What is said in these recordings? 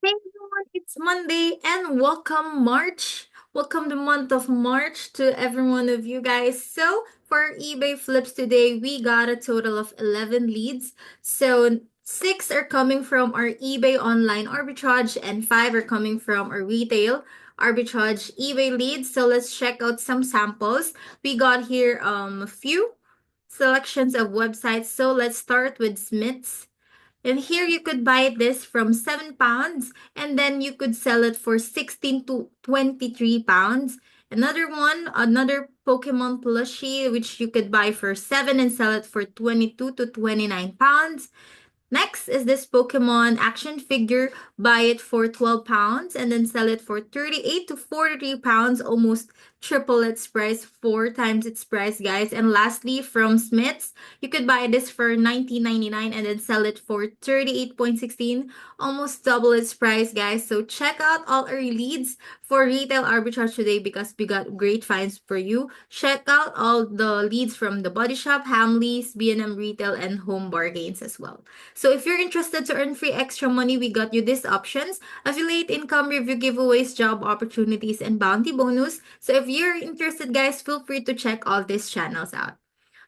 Hey everyone, it's Monday and welcome March. Welcome the month of March to every one of you guys. So, for our eBay flips today, we got a total of 11 leads. So, 6 are coming from our eBay online arbitrage and 5 are coming from our retail arbitrage eBay leads. So, let's check out some samples. We got here a few selections of websites. So, let's start with Smith's. And here you could buy this from £7 and then you could sell it for 16 to 23 pounds. Another one, another Pokemon plushie, which you could buy for 7 and sell it for 22 to 29 pounds. Next is this Pokemon action figure. Buy it for £12 and then sell it for 38 to 43 pounds, almost triple its price, 4 times its price, guys. And lastly, from Smith's, you could buy this for 19.99 and then sell it for 38.16, almost double its price, guys. So check out all our leads for retail arbitrage today because we got great finds for you. Check out all the leads from the Body Shop, Hamleys, B&M Retail, and Home Bargains as well. So if you're interested to earn free extra money, we got you these options: affiliate income, review giveaways, job opportunities, and bounty bonus. So if you're interested, guys, feel free to check all these channels out.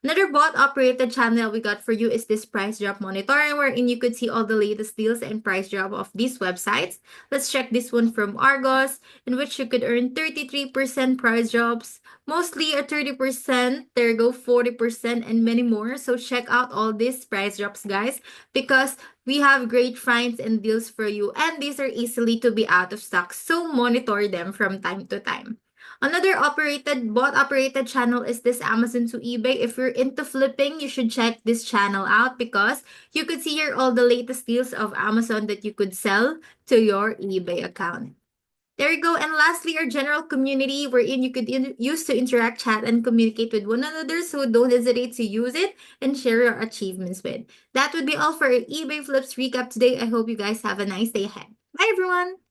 Another bot operated channel we got for you is this price drop monitoring, wherein you could see all the latest deals and price drop of these websites. Let's check this one from Argos, in which you could earn 33% price drops, mostly a 30%, there you go, 40%, and many more. So check out all these price drops, guys, because we have great finds and deals for you, and these are easily to be out of stock. So monitor them from time to time. Another bot operated channel is this Amazon to eBay. If you're into flipping, you should check this channel out because you could see here all the latest deals of Amazon that you could sell to your eBay account. There you go. And lastly, our general community wherein you could use to interact, chat, and communicate with one another. So don't hesitate to use it and share your achievements with. That would be all for our eBay Flips recap today. I hope you guys have a nice day ahead. Bye, everyone.